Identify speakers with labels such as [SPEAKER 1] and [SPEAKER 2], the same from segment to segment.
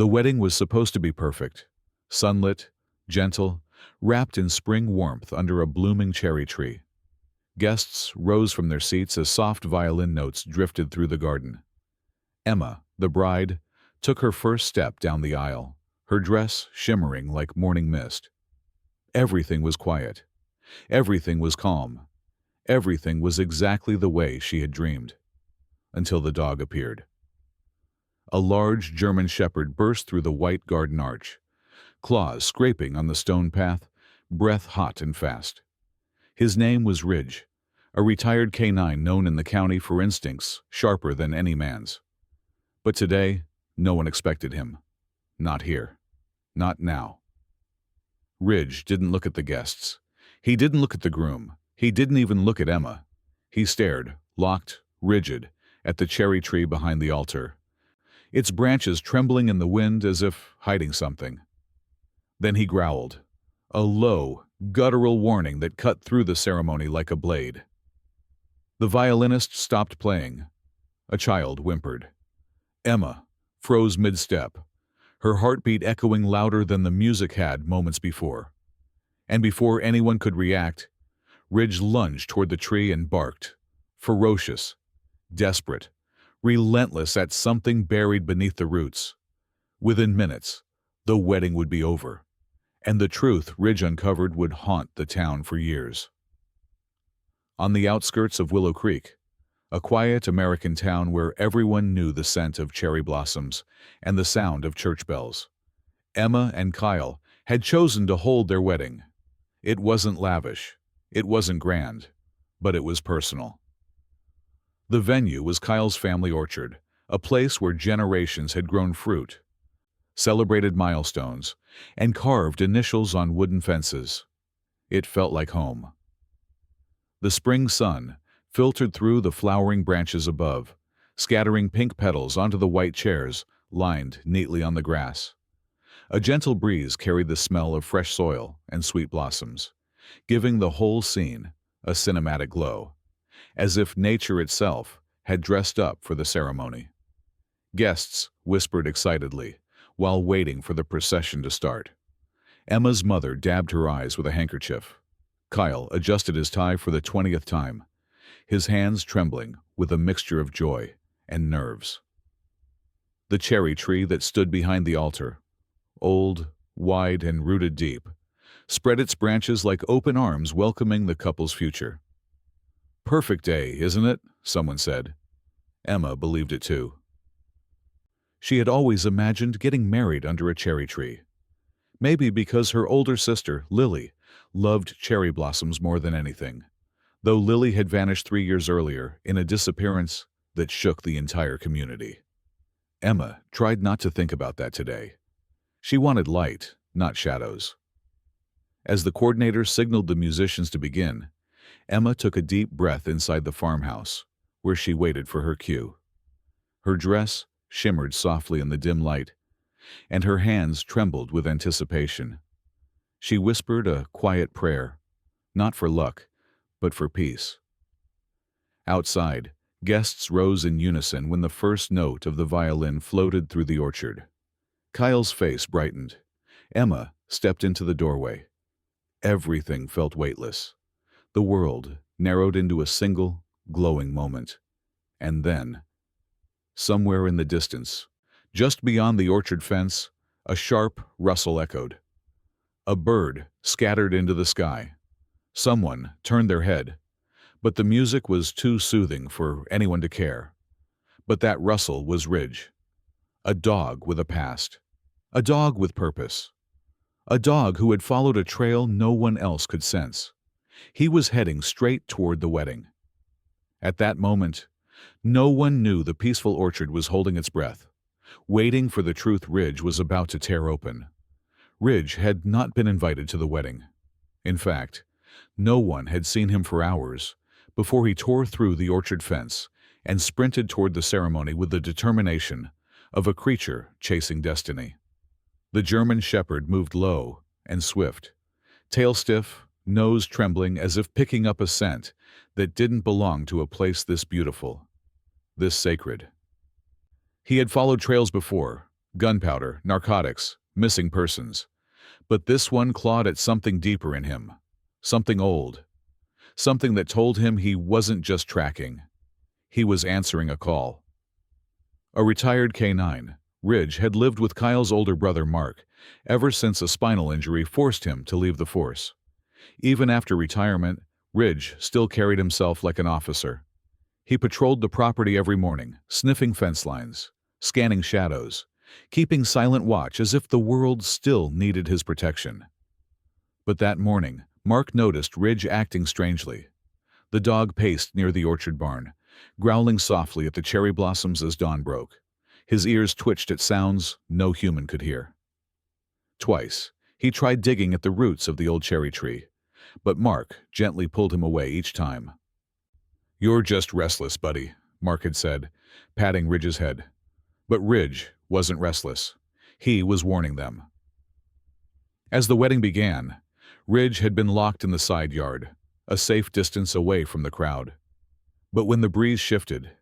[SPEAKER 1] The wedding was supposed to be perfect, sunlit, gentle, wrapped in spring warmth under a blooming cherry tree. Guests rose from their seats as soft violin notes drifted through the garden. Emma, the bride, took her first step down the aisle, her dress shimmering like morning mist. Everything was quiet. Everything was calm. Everything was exactly the way she had dreamed. Until the dog appeared. A large German shepherd burst through the white garden arch, claws scraping on the stone path, breath hot and fast. His name was Ridge, a retired canine known in the county for instincts sharper than any man's. But today, no one expected him. Not here. Not now. Ridge didn't look at the guests. He didn't look at the groom. He didn't even look at Emma. He stared, locked, rigid, at the cherry tree behind the altar, its branches trembling in the wind as if hiding something. Then he growled, a low, guttural warning that cut through the ceremony like a blade. The violinist stopped playing. A child whimpered. Emma froze mid-step, her heartbeat echoing louder than the music had moments before. And before anyone could react, Ridge lunged toward the tree and barked, ferocious, desperate, relentless at something buried beneath the roots. Within minutes, the wedding would be over, and the truth Ridge uncovered would haunt the town for years. On the outskirts of Willow Creek, a quiet American town where everyone knew the scent of cherry blossoms and the sound of church bells, Emma and Kyle had chosen to hold their wedding. It wasn't lavish, it wasn't grand, but it was personal. The venue was Kyle's family orchard, a place where generations had grown fruit, celebrated milestones, and carved initials on wooden fences. It felt like home. The spring sun filtered through the flowering branches above, scattering pink petals onto the white chairs lined neatly on the grass. A gentle breeze carried the smell of fresh soil and sweet blossoms, giving the whole scene a cinematic glow, as if nature itself had dressed up for the ceremony. Guests whispered excitedly while waiting for the procession to start. Emma's mother dabbed her eyes with a handkerchief. Kyle adjusted his tie for the 20th time, his hands trembling with a mixture of joy and nerves. The cherry tree that stood behind the altar, old, wide, and rooted deep, spread its branches like open arms welcoming the couple's future. Perfect day, isn't it? Someone said. Emma believed it too. She had always imagined getting married under a cherry tree. Maybe because her older sister, Lily, loved cherry blossoms more than anything, though Lily had vanished 3 years earlier in a disappearance that shook the entire community. Emma tried not to think about that today. She wanted light, not shadows. As the coordinator signaled the musicians to begin, Emma took a deep breath inside the farmhouse, where she waited for her cue. Her dress shimmered softly in the dim light, and her hands trembled with anticipation. She whispered a quiet prayer, not for luck, but for peace. Outside, guests rose in unison when the first note of the violin floated through the orchard. Kyle's face brightened. Emma stepped into the doorway. Everything felt weightless. The world narrowed into a single, glowing moment. And then, somewhere in the distance, just beyond the orchard fence, a sharp rustle echoed. A bird scattered into the sky. Someone turned their head, but the music was too soothing for anyone to care. But that rustle was Ridge. A dog with a past. A dog with purpose. A dog who had followed a trail no one else could sense. He was heading straight toward the wedding. At that moment, no one knew the peaceful orchard was holding its breath, waiting for the truth Ridge was about to tear open. Ridge had not been invited to the wedding. In fact, no one had seen him for hours before he tore through the orchard fence and sprinted toward the ceremony with the determination of a creature chasing destiny. The German shepherd moved low and swift, tail stiff, nose trembling as if picking up a scent that didn't belong to a place this beautiful, this sacred. He had followed trails before, Gunpowder, narcotics, missing persons. But this one clawed at something deeper in him. Something old. Something that told him he wasn't just tracking. He was answering a call. A retired K-9, Ridge had lived with Kyle's older brother Mark ever since a spinal injury forced him to leave the force. Even after retirement, Ridge still carried himself like an officer. He patrolled the property every morning, sniffing fence lines, scanning shadows, keeping silent watch as if the world still needed his protection. But that morning, Mark noticed Ridge acting strangely. The dog paced near the orchard barn, growling softly at the cherry blossoms as dawn broke. His ears twitched at sounds no human could hear. Twice, he tried digging at the roots of the old cherry tree, but Mark gently pulled him away each time. "You're just restless, buddy," Mark had said, patting Ridge's head. But Ridge wasn't restless. He was warning them. As the wedding began, Ridge had been locked in the side yard, a safe distance away from the crowd. But when the breeze shifted,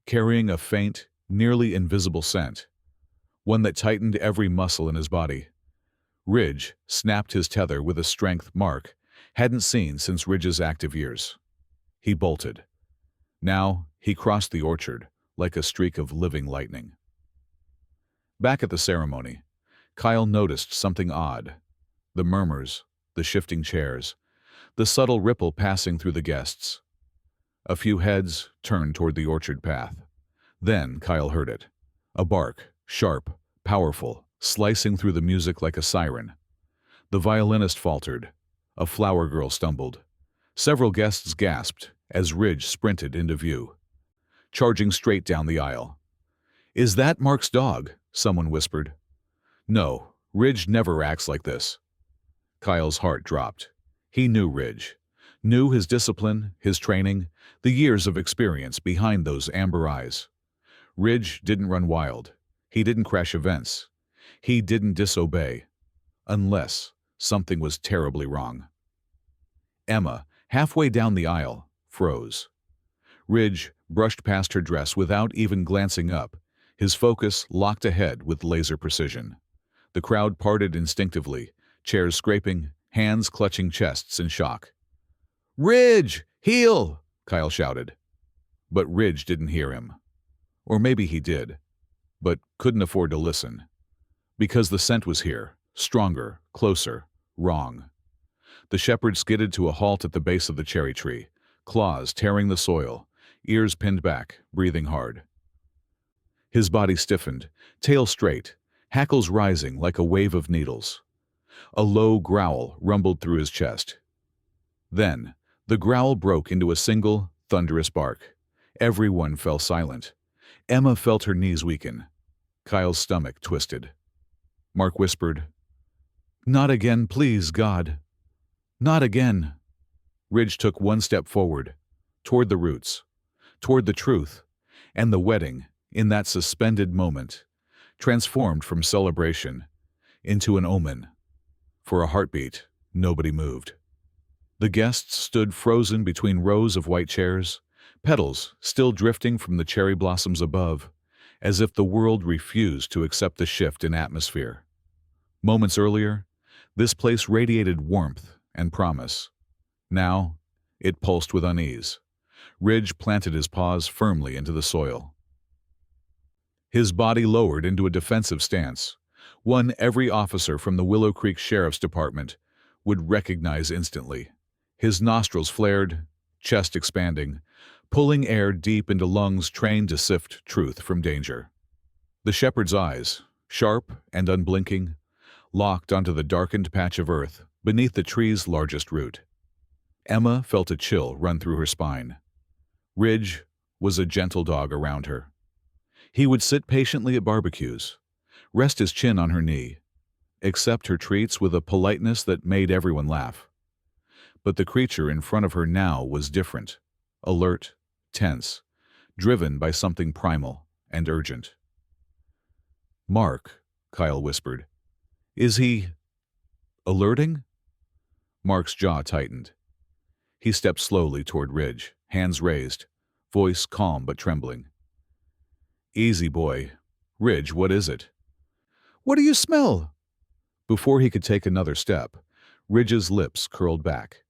[SPEAKER 1] carrying a faint, nearly invisible scent, one that tightened every muscle in his body, Ridge snapped his tether with a strength Mark hadn't seen since Ridge's active years. He bolted. Now he crossed the orchard like a streak of living lightning. Back at the ceremony, Kyle noticed something odd. The murmurs, the shifting chairs, the subtle ripple passing through the guests. A few heads turned toward the orchard path. Then Kyle heard it. A bark, sharp, powerful, slicing through the music like a siren. The violinist faltered. A flower girl stumbled. Several guests gasped as Ridge sprinted into view, charging straight down the aisle. "Is that Mark's dog?" someone whispered. "No, Ridge never acts like this." Kyle's heart dropped. He knew Ridge, knew his discipline, his training, the years of experience behind those amber eyes. Ridge didn't run wild. He didn't crash events. He didn't disobey. Unless something was terribly wrong. Emma, halfway down the aisle, froze. Ridge brushed past her dress without even glancing up, his focus locked ahead with laser precision. The crowd parted instinctively, chairs scraping, hands clutching chests in shock. "Ridge! Heel!" Kyle shouted. But Ridge didn't hear him. Or maybe he did, but couldn't afford to listen. Because the scent was here, stronger, closer, wrong. The shepherd skidded to a halt at the base of the cherry tree, claws tearing the soil, ears pinned back, breathing hard. His body stiffened, tail straight, hackles rising like a wave of needles. A low growl rumbled through his chest. Then, the growl broke into a single, thunderous bark. Everyone fell silent. Emma felt her knees weaken. Kyle's stomach twisted. Mark whispered, "Not again, please, God. Not again." Ridge took one step forward, toward the roots, toward the truth, and the wedding, in that suspended moment, transformed from celebration into an omen. For a heartbeat, nobody moved. The guests stood frozen between rows of white chairs, petals still drifting from the cherry blossoms above, as if the world refused to accept the shift in atmosphere. Moments earlier, this place radiated warmth and promise. Now, it pulsed with unease. Ridge planted his paws firmly into the soil. His body lowered into a defensive stance, one every officer from the Willow Creek Sheriff's Department would recognize instantly. His nostrils flared, chest expanding, pulling air deep into lungs trained to sift truth from danger. The shepherd's eyes, sharp and unblinking, locked onto the darkened patch of earth beneath the tree's largest root. Emma felt a chill run through her spine. Ridge was a gentle dog around her. He would sit patiently at barbecues, rest his chin on her knee, accept her treats with a politeness that made everyone laugh. But the creature in front of her now was different, alert, tense, driven by something primal and urgent. "Mark," Kyle whispered. "Is he alerting?" Mark's jaw tightened. He stepped slowly toward Ridge, hands raised, voice calm but trembling. "Easy, boy. Ridge, what is it?" What do you smell? Before he could take another step, Ridge's lips curled back,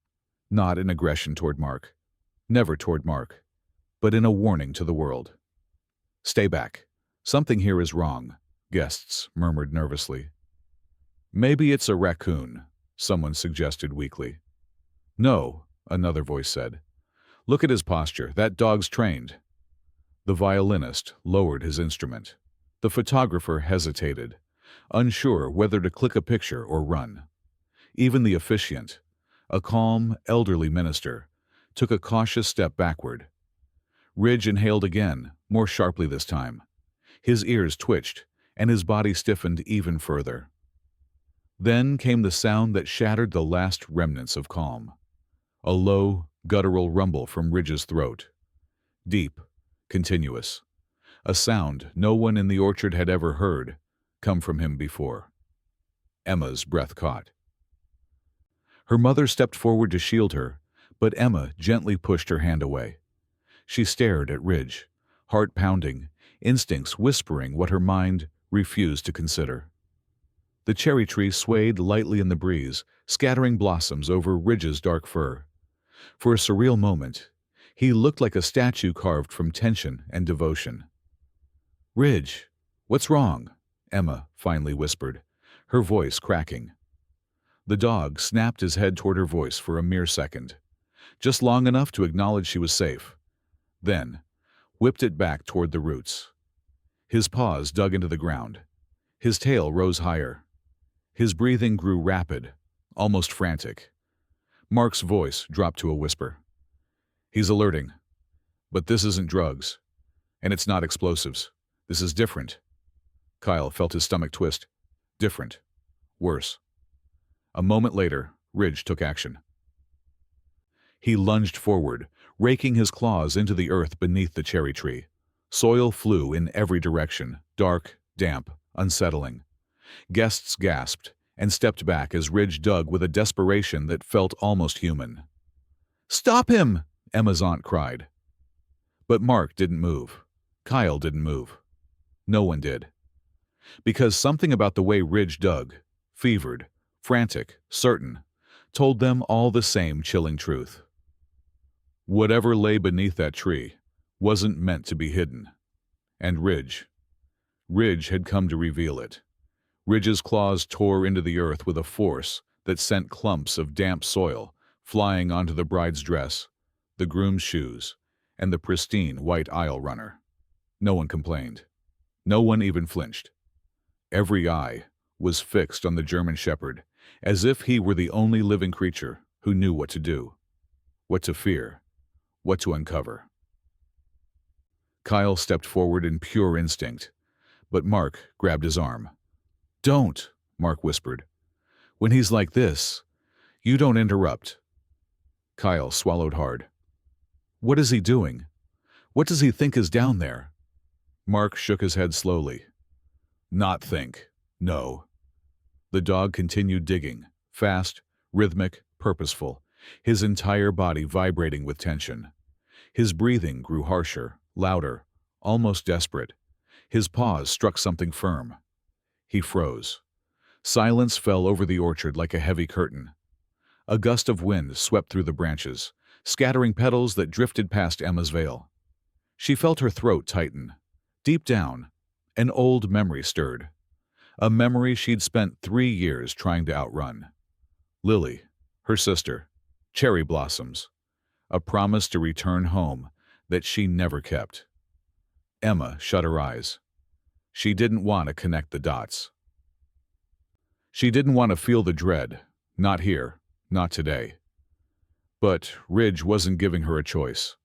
[SPEAKER 1] not in aggression toward Mark, never toward Mark, but in a warning to the world. Stay back. Something here is wrong, guests murmured nervously. Maybe it's a raccoon, someone suggested weakly. No, another voice said. Look at his posture. That dog's trained. The violinist lowered his instrument. The photographer hesitated, unsure whether to click a picture or run. Even the officiant, a calm, elderly minister, took a cautious step backward. Ridge inhaled again, more sharply this time. His ears twitched, and his body stiffened even further. Then came the sound that shattered the last remnants of calm. A low, guttural rumble from Ridge's throat. Deep, continuous. A sound no one in the orchard had ever heard come from him before. Emma's breath caught. Her mother stepped forward to shield her, but Emma gently pushed her hand away. She stared at Ridge, heart pounding, instincts whispering what her mind refused to consider. The cherry tree swayed lightly in the breeze, scattering blossoms over Ridge's dark fur. For a surreal moment, he looked like a statue carved from tension and devotion. Ridge, what's wrong? Emma finally whispered, her voice cracking. The dog snapped his head toward her voice for a mere second, just long enough to acknowledge she was safe. Then, whipped it back toward the roots. His paws dug into the ground. His tail rose higher. His breathing grew rapid, almost frantic. Mark's voice dropped to a whisper. He's alerting. But this isn't drugs. And it's not explosives. This is different. Kyle felt his stomach twist. Different. Worse. A moment later, Ridge took action. He lunged forward, raking his claws into the earth beneath the cherry tree. Soil flew in every direction, dark, damp, unsettling. Guests gasped and stepped back as Ridge dug with a desperation that felt almost human. "Stop him!" Emma's aunt cried. But Mark didn't move. Kyle didn't move. No one did. Because something about the way Ridge dug, fevered, frantic, certain, told them all the same chilling truth. Whatever lay beneath that tree wasn't meant to be hidden. And Ridge had come to reveal it. Ridge's claws tore into the earth with a force that sent clumps of damp soil flying onto the bride's dress, the groom's shoes, and the pristine white aisle runner. No one complained. No one even flinched. Every eye was fixed on the German shepherd, as if he were the only living creature who knew what to do, what to fear, what to uncover. Kyle stepped forward in pure instinct, but Mark grabbed his arm. "Don't," Mark whispered. "When he's like this, you don't interrupt." Kyle swallowed hard. "What is he doing? What does he think is down there?" Mark shook his head slowly. "Not think. No." The dog continued digging, fast, rhythmic, purposeful, his entire body vibrating with tension. His breathing grew harsher, louder, almost desperate. His paws struck something firm. He froze. Silence fell over the orchard like a heavy curtain. A gust of wind swept through the branches, scattering petals that drifted past Emma's veil. She felt her throat tighten. Deep down, an old memory stirred. A memory she'd spent 3 years trying to outrun. Lily, her sister, cherry blossoms, a promise to return home that she never kept. Emma shut her eyes. She didn't want to connect the dots. She didn't want to feel the dread, not here, not today. But Ridge wasn't giving her a choice.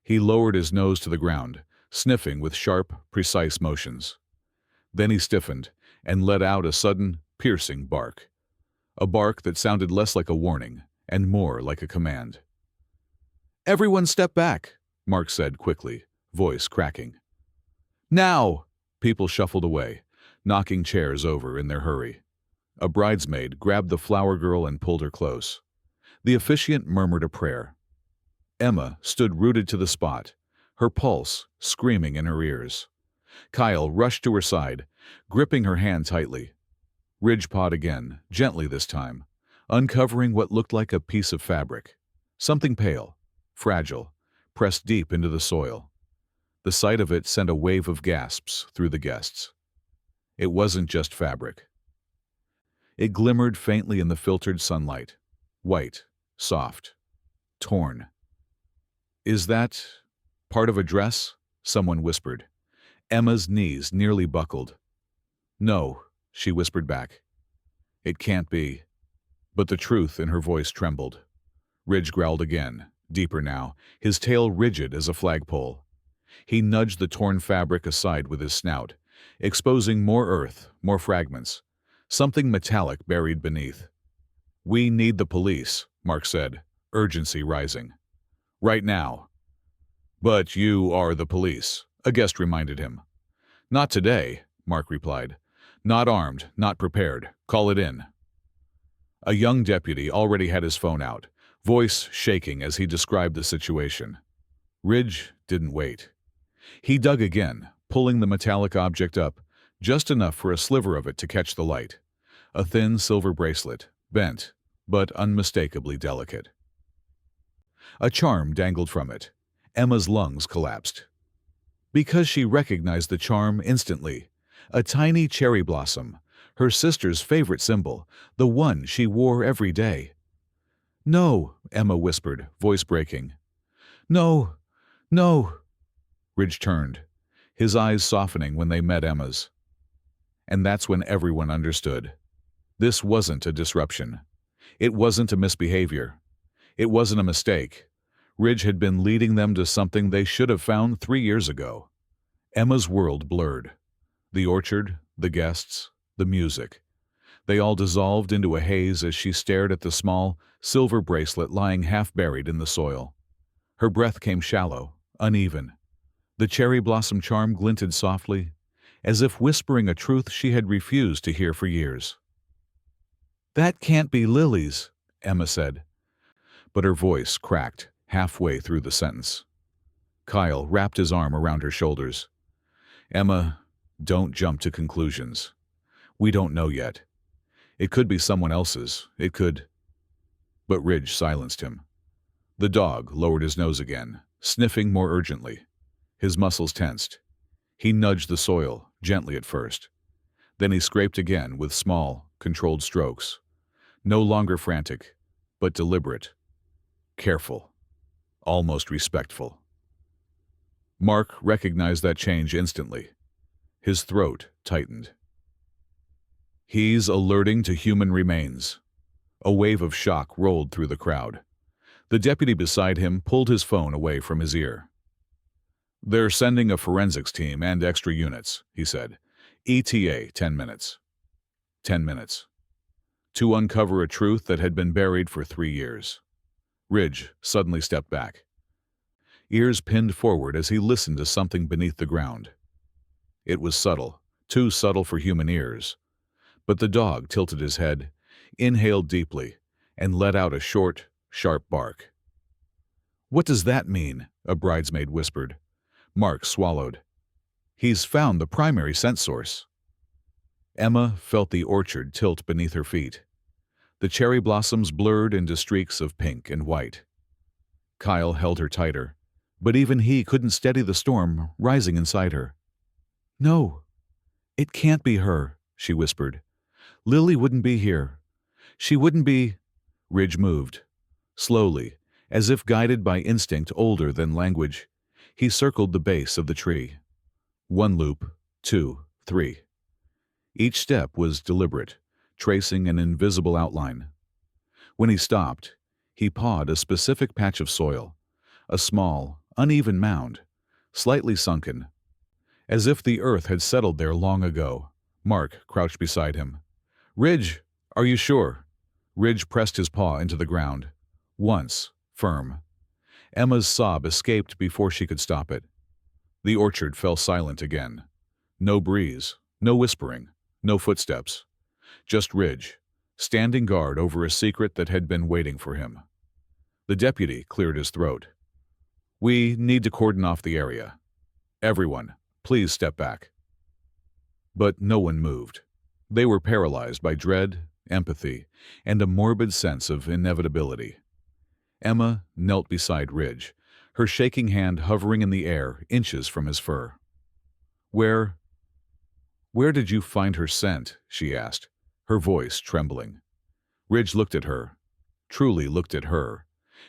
[SPEAKER 1] He lowered his nose to the ground, sniffing with sharp, precise motions. Then he stiffened and let out a sudden, piercing bark. A bark that sounded less like a warning and more like a command. "Everyone step back," Mark said quickly, voice cracking. "Now!" People shuffled away, knocking chairs over in their hurry. A bridesmaid grabbed the flower girl and pulled her close. The officiant murmured a prayer. Emma stood rooted to the spot, her pulse screaming in her ears. Kyle rushed to her side, gripping her hand tightly. Ridge pawed again, gently this time, uncovering what looked like a piece of fabric. Something pale, fragile, pressed deep into the soil. The sight of it sent a wave of gasps through the guests. It wasn't just fabric. It glimmered faintly in the filtered sunlight. White, soft, torn. "Is that part of a dress?" someone whispered. Emma's knees nearly buckled. "No," she whispered back. "It can't be." But the truth in her voice trembled. Ridge growled again, deeper now, his tail rigid as a flagpole. He nudged the torn fabric aside with his snout, exposing more earth, more fragments, something metallic buried beneath. "We need the police," Mark said, urgency rising. "Right now." "But you are the police," a guest reminded him. "Not today," Mark replied. "Not armed, not prepared. Call it in." A young deputy already had his phone out, voice shaking as he described the situation. Ridge didn't wait. He dug again, pulling the metallic object up, just enough for a sliver of it to catch the light. A thin silver bracelet, bent, but unmistakably delicate. A charm dangled from it. Emma's lungs collapsed. Because she recognized the charm instantly. A tiny cherry blossom, her sister's favorite symbol, the one she wore every day. "No," Emma whispered, voice breaking. "No, no." Ridge turned, his eyes softening when they met Emma's. And that's when everyone understood. This wasn't a disruption. It wasn't a misbehavior. It wasn't a mistake. Ridge had been leading them to something they should have found 3 years ago. Emma's world blurred. The orchard, the guests, the music. They all dissolved into a haze as she stared at the small, silver bracelet lying half-buried in the soil. Her breath came shallow, uneven. The cherry blossom charm glinted softly, as if whispering a truth she had refused to hear for years. "That can't be Lily's," Emma said. But her voice cracked halfway through the sentence. Kyle wrapped his arm around her shoulders. "Emma, don't jump to conclusions. We don't know yet. It could be someone else's. It could—" But Ridge silenced him. The dog lowered his nose again, sniffing more urgently. His muscles tensed. He nudged the soil, gently at first. Then he scraped again with small, controlled strokes. No longer frantic, but deliberate. Careful. Almost respectful. Mark recognized that change instantly. His throat tightened. "He's alerting to human remains." A wave of shock rolled through the crowd. The deputy beside him pulled his phone away from his ear. "They're sending a forensics team and extra units," he said. "ETA 10 minutes. 10 minutes. To uncover a truth that had been buried for 3 years. Ridge suddenly stepped back. Ears pinned forward as he listened to something beneath the ground. It was subtle, too subtle for human ears. But the dog tilted his head, inhaled deeply, and let out a short, sharp bark. "What does that mean?" a bridesmaid whispered. Mark swallowed. "He's found the primary scent source." Emma felt the orchard tilt beneath her feet. The cherry blossoms blurred into streaks of pink and white. Kyle held her tighter, but even he couldn't steady the storm rising inside her. "No, it can't be her," she whispered. "Lily wouldn't be here. She wouldn't be—" Ridge moved. Slowly, as if guided by instinct older than language, he circled the base of the tree. 1 loop, 2, 3. Each step was deliberate, tracing an invisible outline. When he stopped, he pawed a specific patch of soil, a small, uneven mound, slightly sunken. As if the earth had settled there long ago. Mark crouched beside him. "Ridge, are you sure?" Ridge pressed his paw into the ground. Once, firm. Emma's sob escaped before she could stop it. The orchard fell silent again. No breeze, no whispering, no footsteps. Just Ridge, standing guard over a secret that had been waiting for him. The deputy cleared his throat. "We need to cordon off the area. Everyone, Please step back." But no one moved. They were paralyzed by dread, empathy, and a morbid sense of inevitability. Emma knelt beside Ridge, her shaking hand hovering in the air inches from his fur. Where did you find her scent?" she asked, her voice trembling. Ridge looked at her, truly looked at her,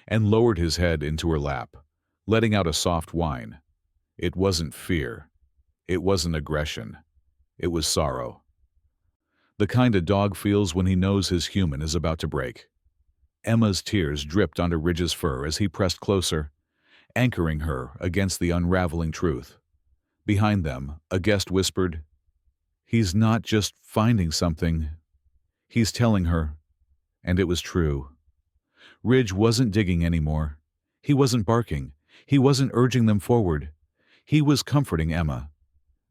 [SPEAKER 1] and lowered his head into her lap, letting out a soft whine. It wasn't fear. It wasn't aggression. It was sorrow. The kind a dog feels when he knows his human is about to break. Emma's tears dripped onto Ridge's fur as he pressed closer, anchoring her against the unraveling truth. Behind them, a guest whispered, "He's not just finding something. He's telling her." And it was true. Ridge wasn't digging anymore. He wasn't barking. He wasn't urging them forward. He was comforting Emma,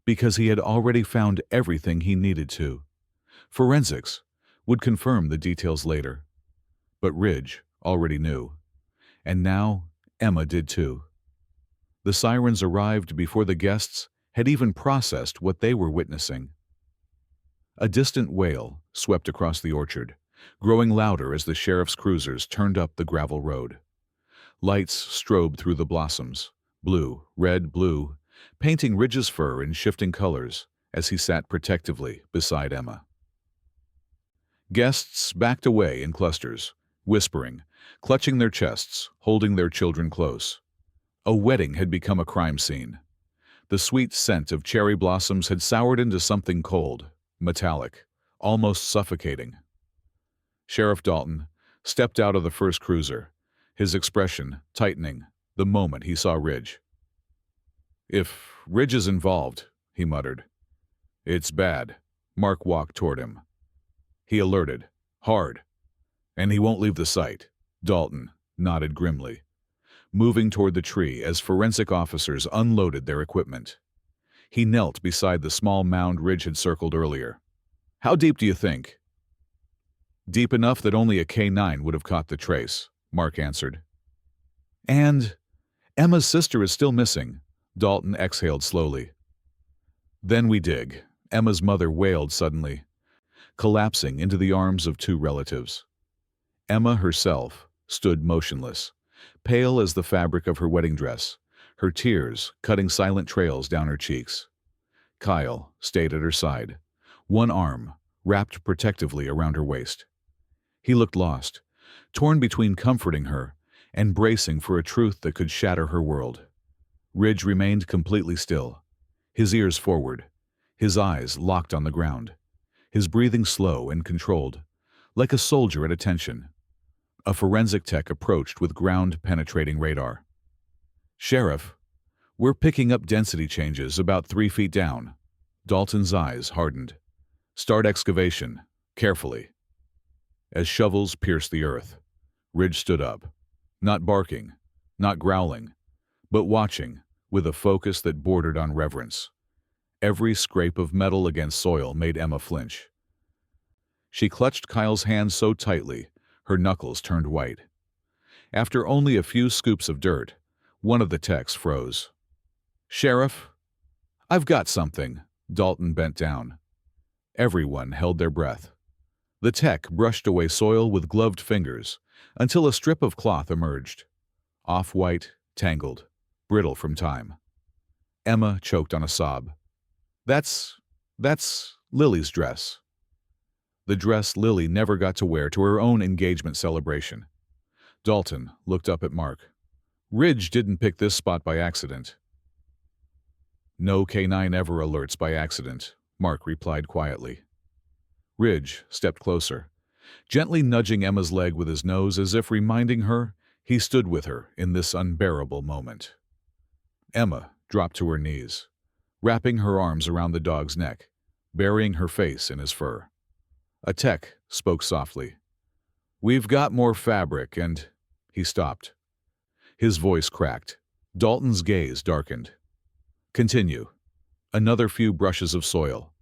[SPEAKER 1] because he had already found everything he needed to. Forensics would confirm the details later. But Ridge already knew. And now Emma did too. The sirens arrived before the guests had even processed what they were witnessing. A distant wail swept across the orchard, growing louder as the sheriff's cruisers turned up the gravel road. Lights strobed through the blossoms, blue, red, blue, painting Ridge's fur in shifting colors as he sat protectively beside Emma. Guests backed away in clusters, whispering, clutching their chests, holding their children close. A wedding had become a crime scene. The sweet scent of cherry blossoms had soured into something cold, metallic, almost suffocating. Sheriff Dalton stepped out of the first cruiser, his expression tightening the moment he saw Ridge. "If Ridge is involved," he muttered. "It's bad." Mark walked toward him. He alerted, hard. "And he won't leave the site." Dalton nodded grimly, moving toward the tree as forensic officers unloaded their equipment. He knelt beside the small mound Ridge had circled earlier. "How deep do you think?" "Deep enough that only a K9 would have caught the trace," Mark answered. "And Emma's sister is still missing." Dalton exhaled slowly. "Then we dig," Emma's mother wailed suddenly, collapsing into the arms of two relatives. Emma herself stood motionless, pale as the fabric of her wedding dress, her tears cutting silent trails down her cheeks. Kyle stayed at her side, one arm wrapped protectively around her waist. He looked lost, torn between comforting her and bracing for a truth that could shatter her world. Ridge remained completely still, his ears forward, his eyes locked on the ground, his breathing slow and controlled, like a soldier at attention. A forensic tech approached with ground-penetrating radar. "Sheriff, we're picking up density changes about 3 feet down." Dalton's eyes hardened. "Start excavation, carefully." As shovels pierced the earth, Ridge stood up, not barking, not growling, but watching with a focus that bordered on reverence. Every scrape of metal against soil made Emma flinch. She clutched Kyle's hand so tightly, her knuckles turned white. After only a few scoops of dirt, one of the techs froze. "Sheriff, I've got something." Dalton bent down. Everyone held their breath. The tech brushed away soil with gloved fingers until a strip of cloth emerged. Off-white, tangled, brittle from time. Emma choked on a sob. That's Lily's dress." The dress Lily never got to wear to her own engagement celebration. Dalton looked up at Mark. "Ridge didn't pick this spot by accident." "No K9 ever alerts by accident," Mark replied quietly. Ridge stepped closer, gently nudging Emma's leg with his nose as if reminding her he stood with her in this unbearable moment. Emma dropped to her knees, wrapping her arms around the dog's neck, burying her face in his fur. A tech spoke softly. "We've got more fabric and—" He stopped. His voice cracked. Dalton's gaze darkened. "Continue." Another few brushes of soil.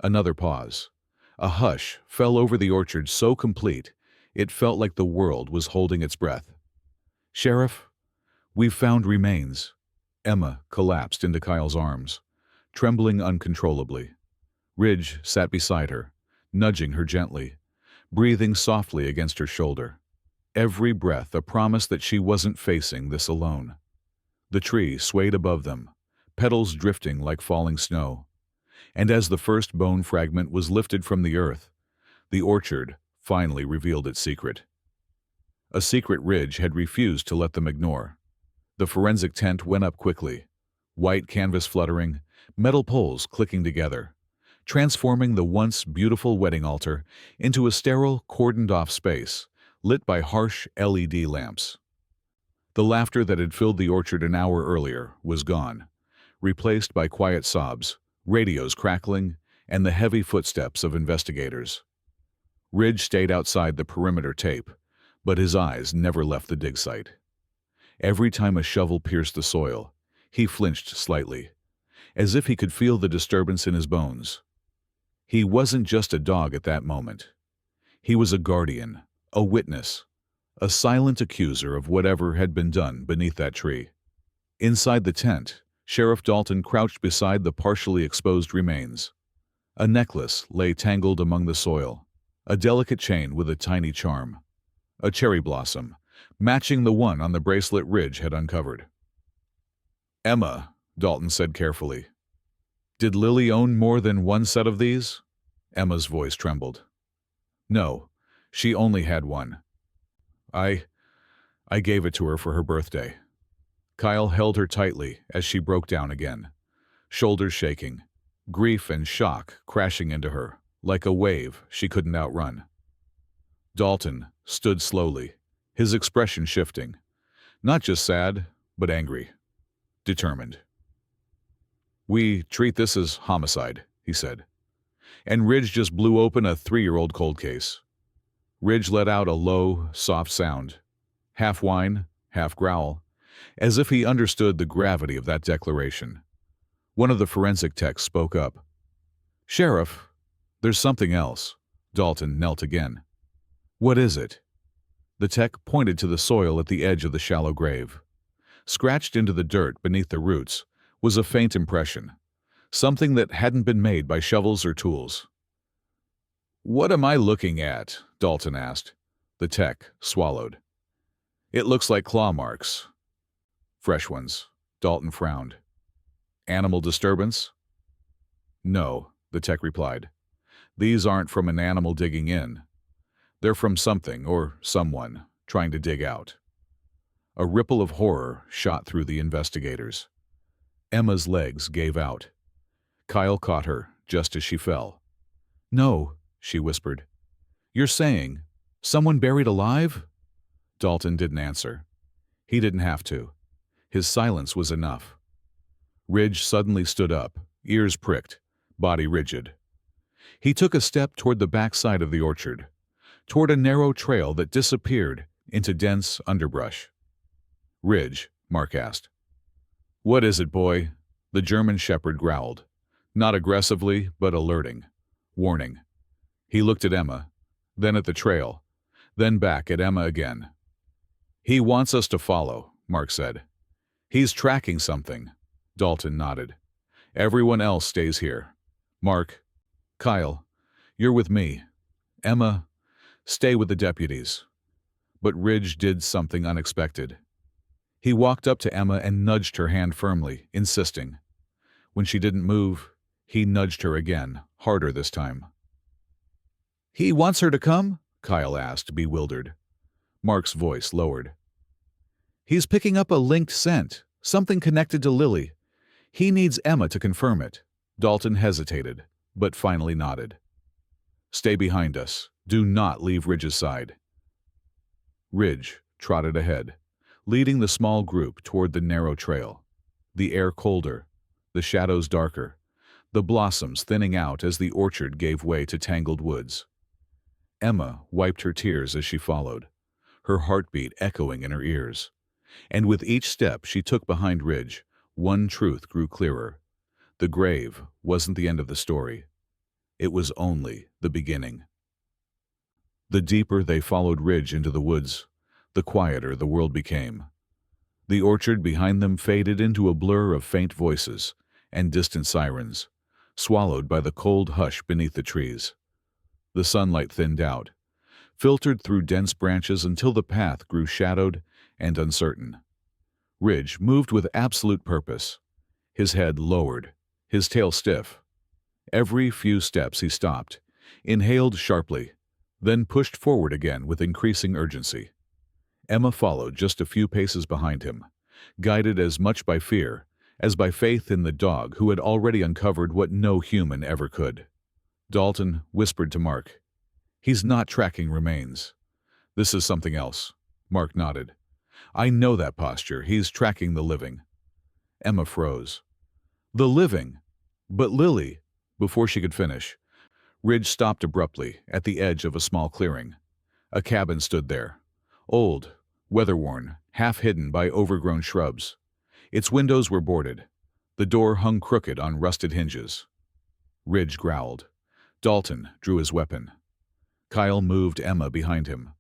[SPEAKER 1] Another pause. A hush fell over the orchard so complete it felt like the world was holding its breath. "Sheriff, we've found remains." Emma collapsed into Kyle's arms, trembling uncontrollably. Ridge sat beside her, nudging her gently, breathing softly against her shoulder. Every breath a promise that she wasn't facing this alone. The tree swayed above them, petals drifting like falling snow. And as the first bone fragment was lifted from the earth, the orchard finally revealed its secret. A secret Ridge had refused to let them ignore. The forensic tent went up quickly, white canvas fluttering, metal poles clicking together, transforming the once beautiful wedding altar into a sterile, cordoned-off space, lit by harsh LED lamps. The laughter that had filled the orchard an hour earlier was gone, replaced by quiet sobs, radios crackling, and the heavy footsteps of investigators. Ridge stayed outside the perimeter tape, but his eyes never left the dig site. Every time a shovel pierced the soil, he flinched slightly, as if he could feel the disturbance in his bones. He wasn't just a dog at that moment. He was a guardian, a witness, a silent accuser of whatever had been done beneath that tree. Inside the tent, Sheriff Dalton crouched beside the partially exposed remains. A necklace lay tangled among the soil, a delicate chain with a tiny charm, a cherry blossom, matching the one on the bracelet Ridge had uncovered. "Emma," Dalton said carefully. "Did Lily own more than one set of these?" Emma's voice trembled. "No, she only had one. I gave it to her for her birthday." Kyle held her tightly as she broke down again, shoulders shaking, grief and shock crashing into her like a wave she couldn't outrun. Dalton stood slowly, his expression shifting, not just sad, but angry, determined. "We treat this as homicide," he said. And Ridge just blew open a 3-year-old cold case. Ridge let out a low, soft sound, half whine, half growl, as if he understood the gravity of that declaration. One of the forensic techs spoke up. "Sheriff, there's something else." Dalton knelt again. "What is it?" The tech pointed to the soil at the edge of the shallow grave. Scratched into the dirt beneath the roots was a faint impression, something that hadn't been made by shovels or tools. "What am I looking at?" Dalton asked. The tech swallowed. "It looks like claw marks." "Fresh ones." Dalton frowned. "Animal disturbance?" "No," the tech replied. "These aren't from an animal digging in. They're from something or someone trying to dig out." A ripple of horror shot through the investigators. Emma's legs gave out. Kyle caught her just as she fell. "No," she whispered. "You're saying someone buried alive?" Dalton didn't answer. He didn't have to. His silence was enough. Ridge suddenly stood up, ears pricked, body rigid. He took a step toward the backside of the orchard, toward a narrow trail that disappeared into dense underbrush. "Ridge," Mark asked. "What is it, boy?" The German shepherd growled, not aggressively, but alerting, warning. He looked at Emma, then at the trail, then back at Emma again. "He wants us to follow," Mark said. "He's tracking something." Dalton nodded. "Everyone else stays here. Mark, Kyle, you're with me. Emma, stay with the deputies." But Ridge did something unexpected. He walked up to Emma and nudged her hand firmly, insisting. When she didn't move, he nudged her again, harder this time. "He wants her to come?" Kyle asked, bewildered. Mark's voice lowered. "He's picking up a linked scent, something connected to Lily. He needs Emma to confirm it." Dalton hesitated, but finally nodded. "Stay behind us. Do not leave Ridge's side." Ridge trotted ahead, leading the small group toward the narrow trail. The air colder, the shadows darker, the blossoms thinning out as the orchard gave way to tangled woods. Emma wiped her tears as she followed, her heartbeat echoing in her ears. And with each step she took behind Ridge, one truth grew clearer. The grave wasn't the end of the story. It was only the beginning. The deeper they followed Ridge into the woods, the quieter the world became. The orchard behind them faded into a blur of faint voices, and distant sirens, swallowed by the cold hush beneath the trees. The sunlight thinned out, filtered through dense branches until the path grew shadowed and uncertain. Ridge moved with absolute purpose, his head lowered, his tail stiff. Every few steps he stopped, inhaled sharply, then pushed forward again with increasing urgency. Emma followed just a few paces behind him, guided as much by fear as by faith in the dog who had already uncovered what no human ever could. Dalton whispered to Mark, "He's not tracking remains. This is something else." Mark nodded. "I know that posture. He's tracking the living." Emma froze. "The living? But Lily—" Before she could finish, Ridge stopped abruptly at the edge of a small clearing. A cabin stood there, old, weather-worn, half hidden by overgrown shrubs. Its windows were boarded. The door hung crooked on rusted hinges. Ridge growled. Dalton drew his weapon. Kyle moved Emma behind him.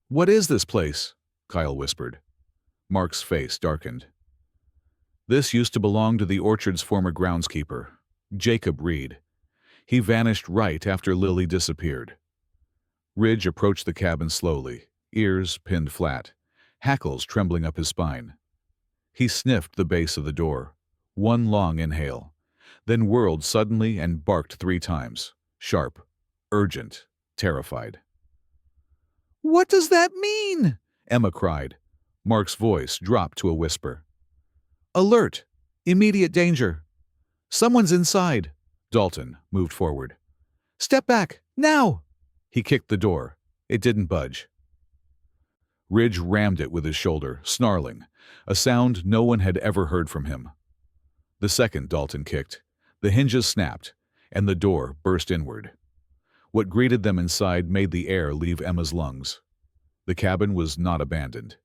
[SPEAKER 1] "What is this place?" Kyle whispered. Mark's face darkened. "This used to belong to the orchard's former groundskeeper, Jacob Reed. He vanished right after Lily disappeared." Ridge approached the cabin slowly, ears pinned flat, hackles trembling up his spine. He sniffed the base of the door, one long inhale, then whirled suddenly and barked 3 times, sharp, urgent, terrified. "What does that mean?" Emma cried. Mark's voice dropped to a whisper. "Alert! Immediate danger! Someone's inside!" Dalton moved forward. "Step back, now!" He kicked the door. It didn't budge. Ridge rammed it with his shoulder, snarling, a sound no one had ever heard from him. The second Dalton kicked, the hinges snapped, and the door burst inward. What greeted them inside made the air leave Emma's lungs. The cabin was not abandoned.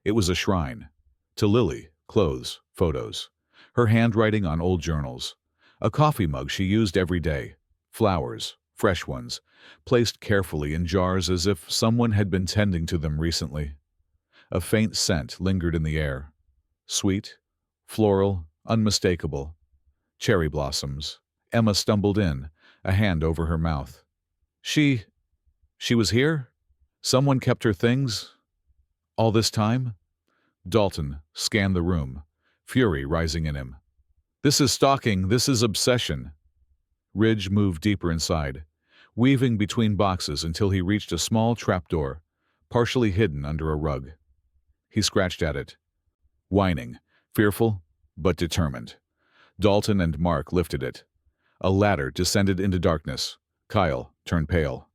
[SPEAKER 1] It was a shrine. To Lily, clothes, photos, her handwriting on old journals, a coffee mug she used every day, flowers, fresh ones, placed carefully in jars as if someone had been tending to them recently. A faint scent lingered in the air. Sweet, floral, unmistakable. Cherry blossoms. Emma stumbled in, a hand over her mouth. She was here? Someone kept her things? All this time? Dalton scanned the room, fury rising in him. "This is stalking, this is obsession." Ridge moved deeper inside, weaving between boxes until he reached a small trapdoor, partially hidden under a rug. He scratched at it, whining, fearful but determined. Dalton and Mark lifted it. A ladder descended into darkness. Kyle turned pale.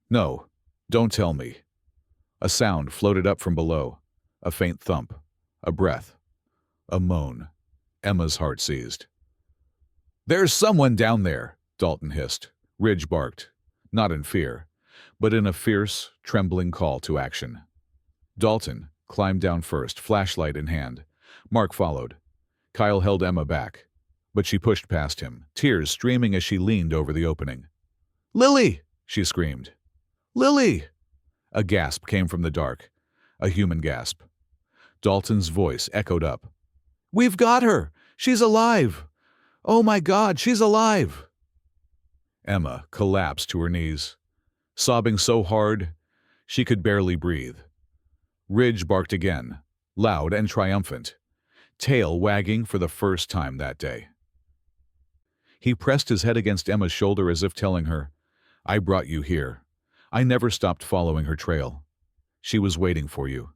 [SPEAKER 1] "No, don't tell me." A sound floated up from below, a faint thump, a breath, a moan. Emma's heart seized. "There's someone down there," Dalton hissed. Ridge barked, not in fear, but in a fierce, trembling call to action. Dalton climbed down first, flashlight in hand. Mark followed. Kyle held Emma back, but she pushed past him, tears streaming as she leaned over the opening. "Lily!" she screamed. "Lily!" A gasp came from the dark, a human gasp. Dalton's voice echoed up. "We've got her! She's alive! Oh my God, she's alive!" Emma collapsed to her knees, sobbing so hard she could barely breathe. Ridge barked again, loud and triumphant, tail wagging for the first time that day. He pressed his head against Emma's shoulder as if telling her, "I brought you here. I never stopped following her trail. She was waiting for you."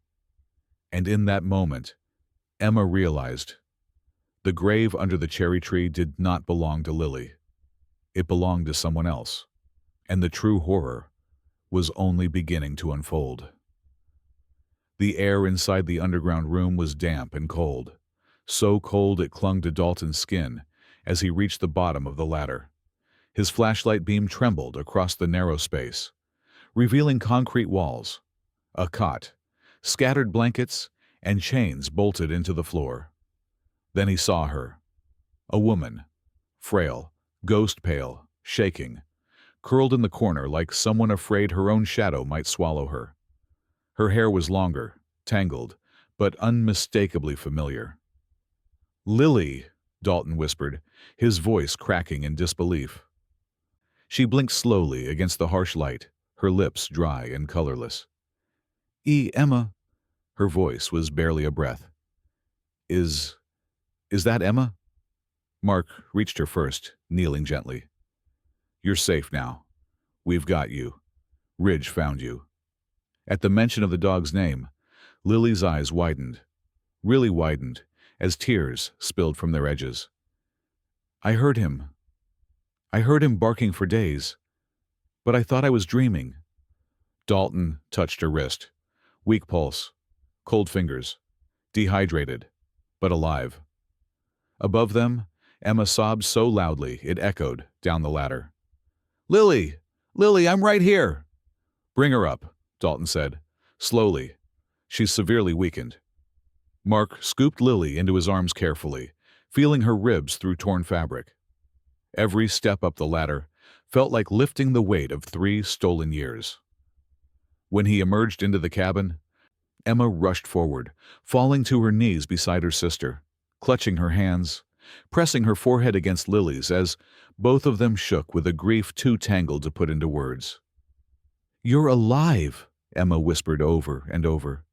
[SPEAKER 1] And in that moment, Emma realized the grave under the cherry tree did not belong to Lily. It belonged to someone else, and the true horror was only beginning to unfold. The air inside the underground room was damp and cold, so cold it clung to Dalton's skin as he reached the bottom of the ladder. His flashlight beam trembled across the narrow space, revealing concrete walls, a cot, scattered blankets, and chains bolted into the floor. Then he saw her, a woman, frail, ghost-pale, shaking, curled in the corner like someone afraid her own shadow might swallow her. Her hair was longer, tangled, but unmistakably familiar. "Lily!" Dalton whispered, his voice cracking in disbelief. She blinked slowly against the harsh light, her lips dry and colorless. Emma." Her voice was barely a breath. Is that Emma?" Mark reached her first, kneeling gently. "You're safe now. We've got you. Ridge found you." At the mention of the dog's name, Lily's eyes widened, really widened, as tears spilled from their edges. I heard him barking for days, but I thought I was dreaming." Dalton touched her wrist. Weak pulse, cold fingers, dehydrated, but alive. Above them, Emma sobbed so loudly it echoed down the ladder. "Lily! Lily, I'm right here!" "Bring her up," Dalton said. "Slowly. She's severely weakened." Mark scooped Lily into his arms carefully, feeling her ribs through torn fabric. Every step up the ladder felt like lifting the weight of 3 stolen years. When he emerged into the cabin, Emma rushed forward, falling to her knees beside her sister, clutching her hands, pressing her forehead against Lily's as both of them shook with a grief too tangled to put into words. "You're alive," Emma whispered over and over.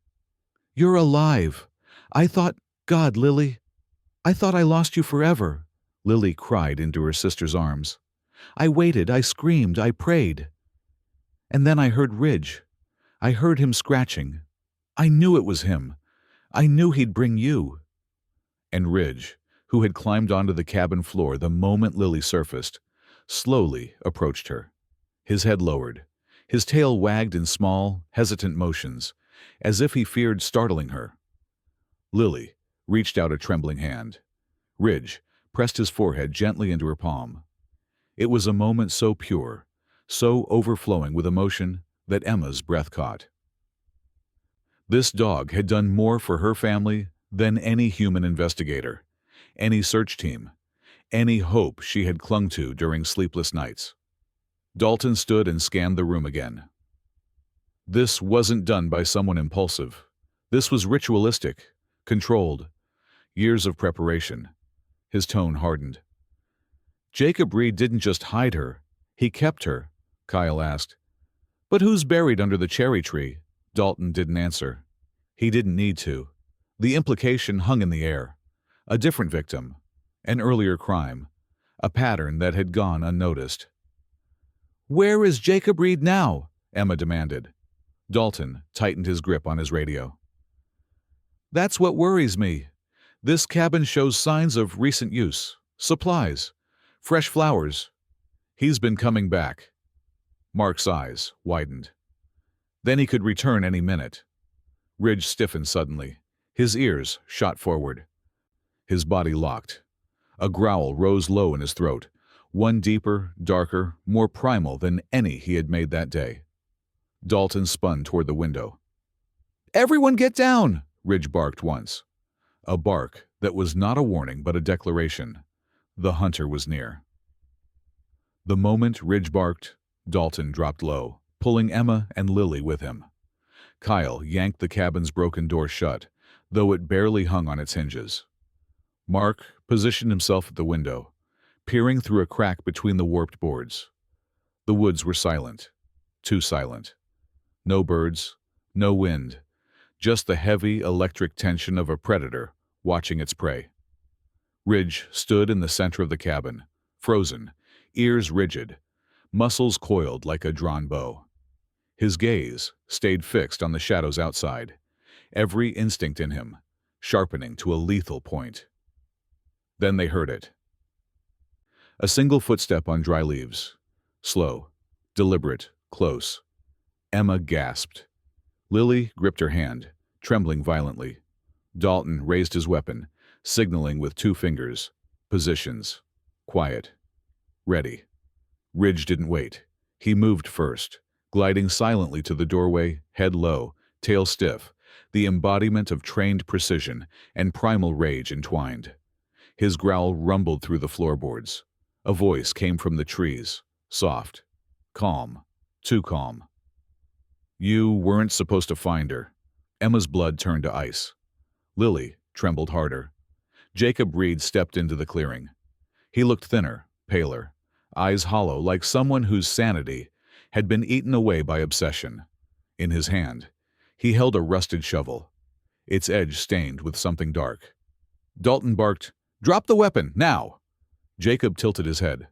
[SPEAKER 1] "You're alive. I thought, God, Lily, I thought I lost you forever." Lily cried into her sister's arms. "I waited, I screamed, I prayed. And then I heard Ridge. I heard him scratching. I knew it was him. I knew he'd bring you." And Ridge, who had climbed onto the cabin floor the moment Lily surfaced, slowly approached her. His head lowered. His tail wagged in small, hesitant motions, as if he feared startling her. Lily reached out a trembling hand. Ridge pressed his forehead gently into her palm. It was a moment so pure, so overflowing with emotion that Emma's breath caught. This dog had done more for her family than any human investigator, any search team, any hope she had clung to during sleepless nights. Dalton stood and scanned the room again. This wasn't done by someone impulsive. This was ritualistic, controlled, years of preparation. His tone hardened. "Jacob Reed didn't just hide her, he kept her," Kyle asked. "But who's buried under the cherry tree?" Dalton didn't answer. He didn't need to. The implication hung in the air. A different victim, an earlier crime, a pattern that had gone unnoticed. "Where is Jacob Reed now?" Emma demanded. Dalton tightened his grip on his radio. "That's what worries me. This cabin shows signs of recent use. Supplies. Fresh flowers. He's been coming back." Mark's eyes widened. Then he could return any minute. Ridge stiffened suddenly. His ears shot forward. His body locked. A growl rose low in his throat, one deeper, darker, more primal than any he had made that day. Dalton spun toward the window. "Everyone get down!" Ridge barked once. A bark that was not a warning but a declaration. The hunter was near. The moment Ridge barked, Dalton dropped low, pulling Emma and Lily with him. Kyle yanked the cabin's broken door shut, though it barely hung on its hinges. Mark positioned himself at the window, peering through a crack between the warped boards. The woods were silent, too silent. No birds, no wind, just the heavy electric tension of a predator watching its prey. Ridge stood in the center of the cabin, frozen, ears rigid, muscles coiled like a drawn bow. His gaze stayed fixed on the shadows outside, every instinct in him sharpening to a lethal point. Then they heard it. A single footstep on dry leaves. Slow, deliberate, close. Emma gasped. Lily gripped her hand, trembling violently. Dalton raised his weapon, signaling with 2 fingers. Positions. Quiet. Ready. Ridge didn't wait. He moved first, gliding silently to the doorway, head low, tail stiff, the embodiment of trained precision and primal rage entwined. His growl rumbled through the floorboards. A voice came from the trees, soft, calm, too calm. "You weren't supposed to find her." Emma's blood turned to ice. Lily trembled harder. Jacob Reed stepped into the clearing. He looked thinner, paler, eyes hollow like someone whose sanity had been eaten away by obsession. In his hand, he held a rusted shovel, its edge stained with something dark. Dalton barked, "Drop the weapon, now!" Jacob tilted his head.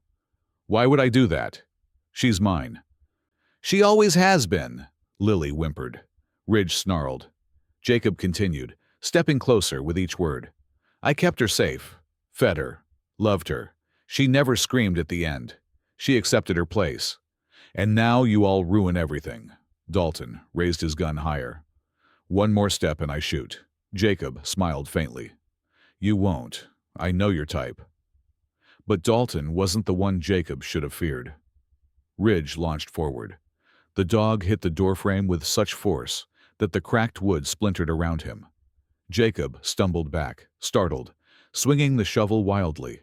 [SPEAKER 1] "Why would I do that? She's mine." "She always has been," Lily whimpered. Ridge snarled. Jacob continued, stepping closer with each word. "I kept her safe, fed her, loved her. She never screamed at the end. She accepted her place. And now you all ruin everything." Dalton raised his gun higher. "One more step and I shoot." Jacob smiled faintly. "You won't. I know your type." But Dalton wasn't the one Jacob should have feared. Ridge launched forward. The dog hit the doorframe with such force that the cracked wood splintered around him. Jacob stumbled back, startled, swinging the shovel wildly.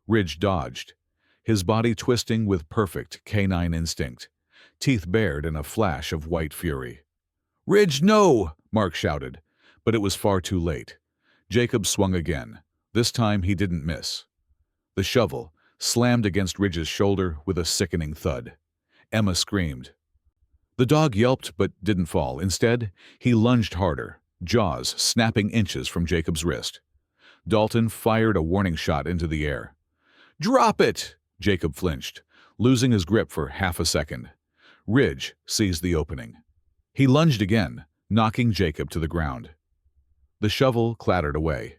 [SPEAKER 1] Ridge dodged, his body twisting with perfect canine instinct, teeth bared in a flash of white fury. "Ridge, no!" Mark shouted, but it was far too late. Jacob swung again. This time he didn't miss. The shovel slammed against Ridge's shoulder with a sickening thud. Emma screamed. The dog yelped but didn't fall. Instead, he lunged harder, jaws snapping inches from Jacob's wrist. Dalton fired a warning shot into the air. "Drop it!" Jacob flinched, losing his grip for half a second. Ridge seized the opening. He lunged again, knocking Jacob to the ground. The shovel clattered away.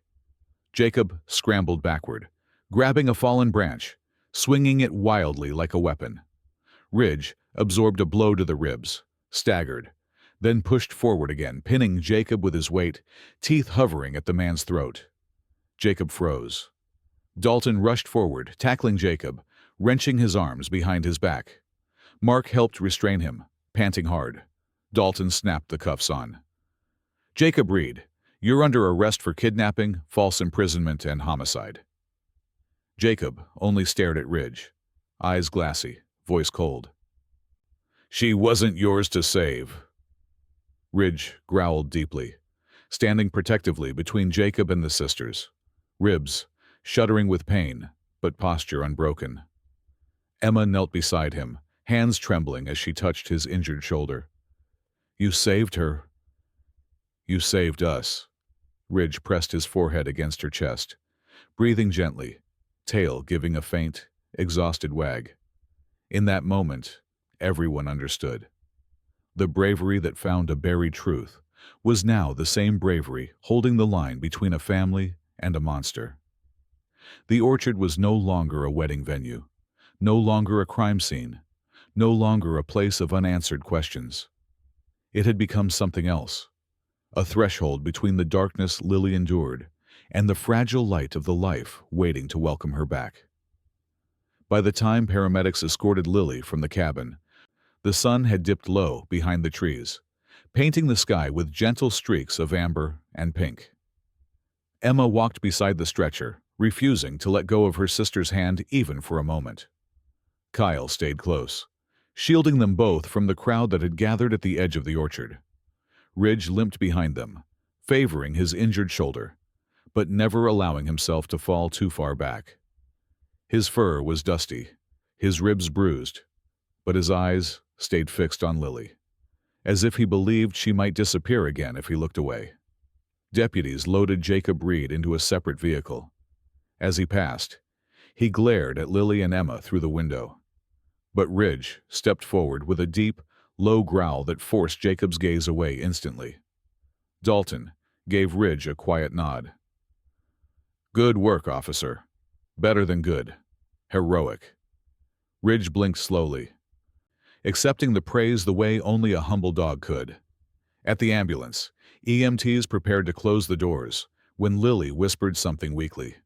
[SPEAKER 1] Jacob scrambled backward, grabbing a fallen branch, swinging it wildly like a weapon. Ridge absorbed a blow to the ribs, staggered, then pushed forward again, pinning Jacob with his weight, teeth hovering at the man's throat. Jacob froze. Dalton rushed forward, tackling Jacob, wrenching his arms behind his back. Mark helped restrain him, panting hard. Dalton snapped the cuffs on. "Jacob Reed, you're under arrest for kidnapping, false imprisonment, and homicide." Jacob only stared at Ridge, eyes glassy, voice cold. "She wasn't yours to save." Ridge growled deeply, standing protectively between Jacob and the sisters, ribs shuddering with pain, but posture unbroken. Emma knelt beside him, hands trembling as she touched his injured shoulder. "You saved her. You saved us." Ridge pressed his forehead against her chest, breathing gently, tail giving a faint, exhausted wag. In that moment, everyone understood. The bravery that found a buried truth was now the same bravery holding the line between a family and a monster. The orchard was no longer a wedding venue, no longer a crime scene, no longer a place of unanswered questions. It had become something else, a threshold between the darkness Lily endured and the fragile light of the life waiting to welcome her back. By the time paramedics escorted Lily from the cabin, the sun had dipped low behind the trees, painting the sky with gentle streaks of amber and pink. Emma walked beside the stretcher, refusing to let go of her sister's hand even for a moment. Kyle stayed close, shielding them both from the crowd that had gathered at the edge of the orchard. Ridge limped behind them, favoring his injured shoulder, but never allowing himself to fall too far back. His fur was dusty, his ribs bruised, but his eyes stayed fixed on Lily, as if he believed she might disappear again if he looked away. Deputies loaded Jacob Reed into a separate vehicle. As he passed, he glared at Lily and Emma through the window. But Ridge stepped forward with a deep, low growl that forced Jacob's gaze away instantly. Dalton gave Ridge a quiet nod. "Good work, officer. Better than good. Heroic." Ridge blinked slowly, accepting the praise the way only a humble dog could. At the ambulance, EMTs prepared to close the doors when Lily whispered something weakly.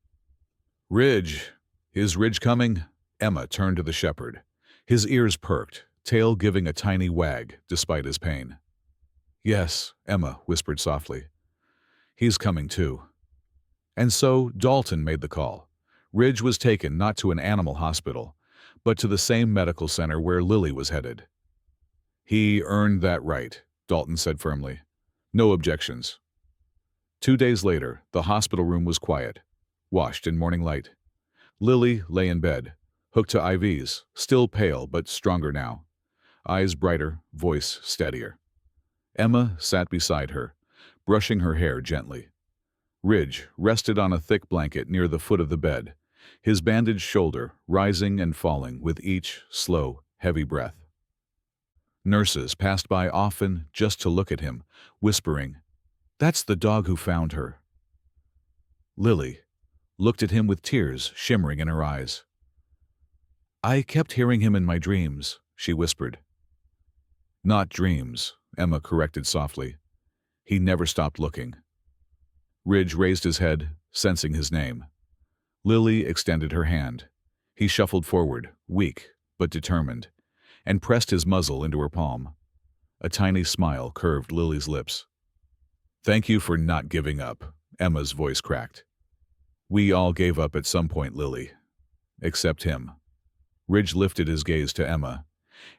[SPEAKER 1] "Ridge, is Ridge coming?" Emma turned to the shepherd. His ears perked, tail giving a tiny wag despite his pain. "Yes," Emma whispered softly. "He's coming too." And so Dalton made the call. Ridge was taken not to an animal hospital, but to the same medical center where Lily was headed. "He earned that right," Dalton said firmly. "No objections." 2 days later, the hospital room was quiet. washed in morning light. Lily lay in bed, hooked to IVs, still pale but stronger now. Eyes brighter, voice steadier. Emma sat beside her, brushing her hair gently. Ridge rested on a thick blanket near the foot of the bed, his bandaged shoulder rising and falling with each slow, heavy breath. Nurses passed by often just to look at him, whispering, "That's the dog who found her." Lily looked at him with tears shimmering in her eyes. "I kept hearing him in my dreams," she whispered. "Not dreams," Emma corrected softly. He never stopped looking. Ridge raised his head, sensing his name. Lily extended her hand. He shuffled forward, weak but determined, and pressed his muzzle into her palm. A tiny smile curved Lily's lips. "Thank you for not giving up," Emma's voice cracked. "We all gave up at some point, Lily. Except him." Ridge lifted his gaze to Emma,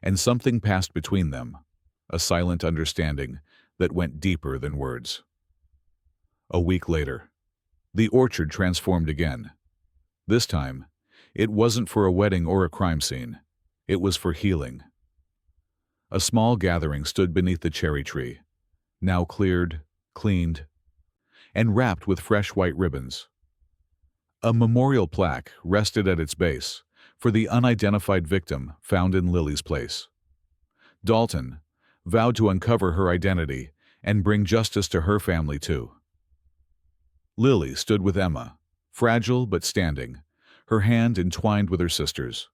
[SPEAKER 1] and something passed between them, a silent understanding that went deeper than words. A week later, the orchard transformed again. This time, it wasn't for a wedding or a crime scene. It was for healing. A small gathering stood beneath the cherry tree, now cleared, cleaned, and wrapped with fresh white ribbons. A memorial plaque rested at its base for the unidentified victim found in Lily's place. Dalton vowed to uncover her identity and bring justice to her family too. Lily stood with Emma, fragile but standing, her hand entwined with her sister's.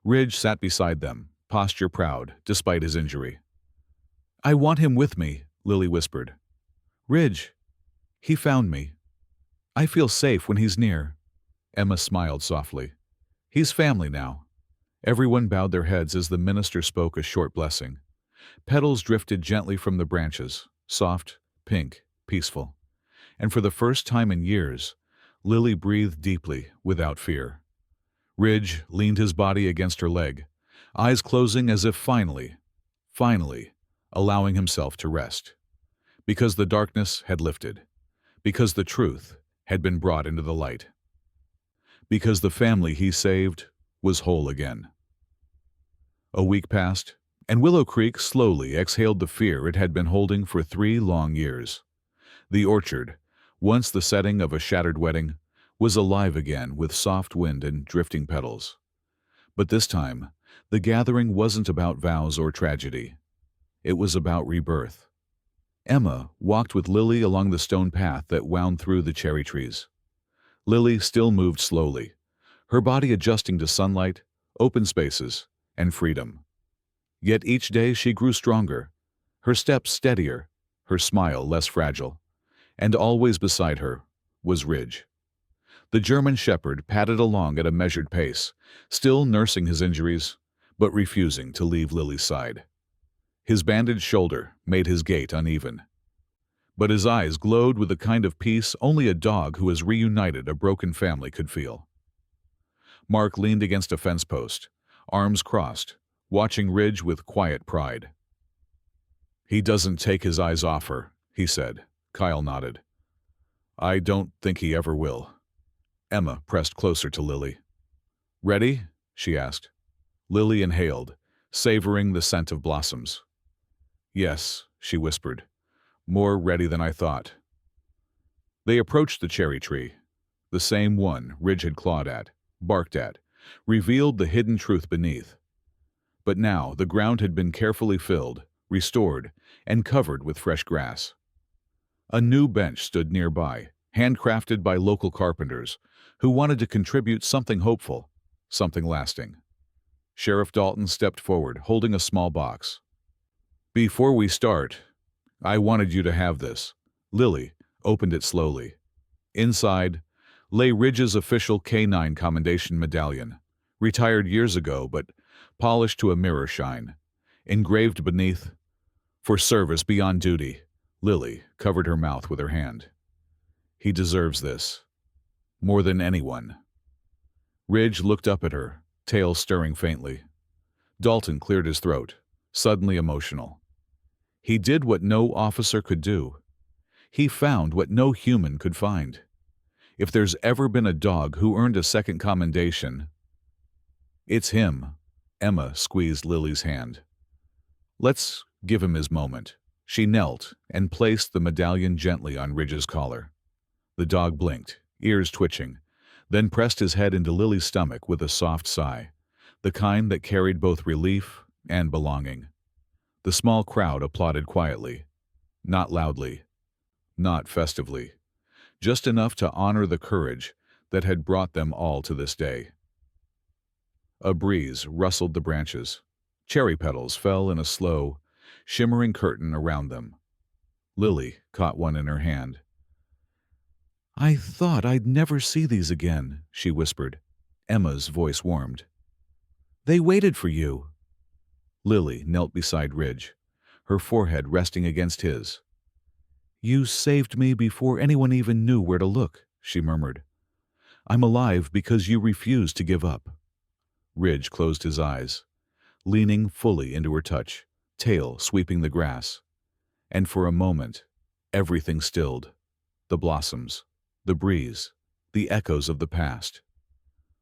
[SPEAKER 1] Ridge sat beside them, posture proud, despite his injury. "I want him with me," Lily whispered. "Ridge, he found me. I feel safe when he's near." Emma smiled softly. "He's family now." Everyone bowed their heads as the minister spoke a short blessing. Petals drifted gently from the branches, soft, pink, peaceful. And for the first time in years, Lily breathed deeply, without fear. Ridge leaned his body against her leg, eyes closing as if finally, allowing himself to rest. Because the darkness had lifted. Because the truth had been brought into the light. Because the family he saved was whole again. A week passed, and Willow Creek slowly exhaled the fear it had been holding for 3 long years. The orchard, once the setting of a shattered wedding, was alive again with soft wind and drifting petals. But this time, the gathering wasn't about vows or tragedy. It was about rebirth. Emma walked with Lily along the stone path that wound through the cherry trees. Lily still moved slowly, her body adjusting to sunlight, open spaces, and freedom. Yet each day she grew stronger, her steps steadier, her smile less fragile. And always beside her was Ridge. The German shepherd padded along at a measured pace, still nursing his injuries, but refusing to leave Lily's side. His bandaged shoulder made his gait uneven. But his eyes glowed with the kind of peace only a dog who has reunited a broken family could feel. Mark leaned against a fence post, arms crossed, watching Ridge with quiet pride. "He doesn't take his eyes off her," he said. Kyle nodded. "I don't think he ever will." Emma pressed closer to Lily. "Ready?" she asked. Lily inhaled, savoring the scent of blossoms. "Yes," she whispered. "More ready than I thought." They approached the cherry tree. The same one Ridge had clawed at, barked at, revealed the hidden truth beneath. But now the ground had been carefully filled, restored, and covered with fresh grass. A new bench stood nearby, handcrafted by local carpenters, who wanted to contribute something hopeful, something lasting. Sheriff Dalton stepped forward, holding a small box. "Before we start, I wanted you to have this." Lily opened it slowly. Inside lay Ridge's official K9 commendation medallion, retired years ago but polished to a mirror shine. Engraved beneath, "For service beyond duty." Lily covered her mouth with her hand. "He deserves this. More than anyone." Ridge looked up at her, tail stirring faintly. Dalton cleared his throat, suddenly emotional. He did what no officer could do. He found what no human could find. If there's ever been a dog who earned a second commendation, it's him. Emma squeezed Lily's hand. Let's give him his moment. She knelt and placed the medallion gently on Ridge's collar. The dog blinked, ears twitching, then pressed his head into Lily's stomach with a soft sigh, the kind that carried both relief and belonging. The small crowd applauded quietly, not loudly, not festively, just enough to honor the courage that had brought them all to this day. A breeze rustled the branches. Cherry petals fell in a slow, shimmering curtain around them. Lily caught one in her hand. "I thought I'd never see these again," she whispered. Emma's voice warmed. "They waited for you." Lily knelt beside Ridge, her forehead resting against his. "You saved me before anyone even knew where to look," she murmured. "I'm alive because you refused to give up." Ridge closed his eyes, leaning fully into her touch, tail sweeping the grass. And for a moment, everything stilled. The blossoms, the breeze, the echoes of the past.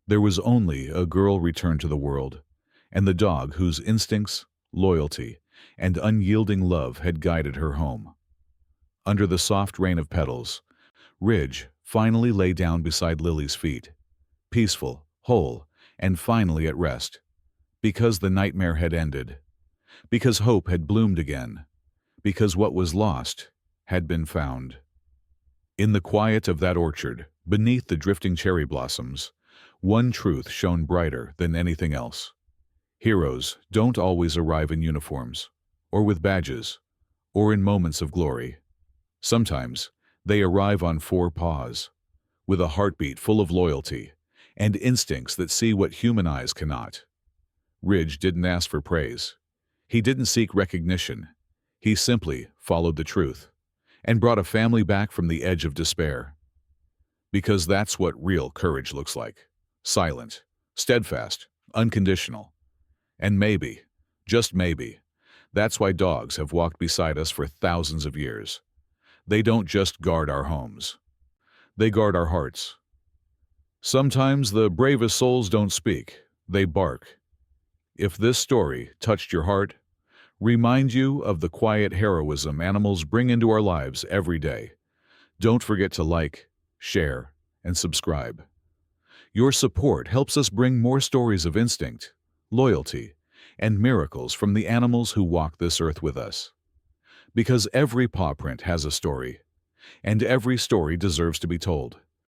[SPEAKER 1] There was only a girl returned to the world, and the dog whose instincts, loyalty, and unyielding love had guided her home. Under the soft rain of petals, Ridge finally lay down beside Lily's feet, peaceful, whole, and finally at rest, because the nightmare had ended, because hope had bloomed again, because what was lost had been found. In the quiet of that orchard, beneath the drifting cherry blossoms, one truth shone brighter than anything else. Heroes don't always arrive in uniforms, or with badges, or in moments of glory. Sometimes they arrive on four paws, with a heartbeat full of loyalty, and instincts that see what human eyes cannot. Ridge didn't ask for praise. He didn't seek recognition. He simply followed the truth, and brought a family back from the edge of despair. Because that's what real courage looks like. Silent, steadfast, unconditional. And maybe, just maybe, that's why dogs have walked beside us for thousands of years. They don't just guard our homes. They guard our hearts. Sometimes the bravest souls don't speak, they bark. If this story touched your heart, remind you of the quiet heroism animals bring into our lives every day, don't forget to like, share, and subscribe. Your support helps us bring more stories of instinct, loyalty, and miracles from the animals who walk this earth with us. Because every paw print has a story, and every story deserves to be told.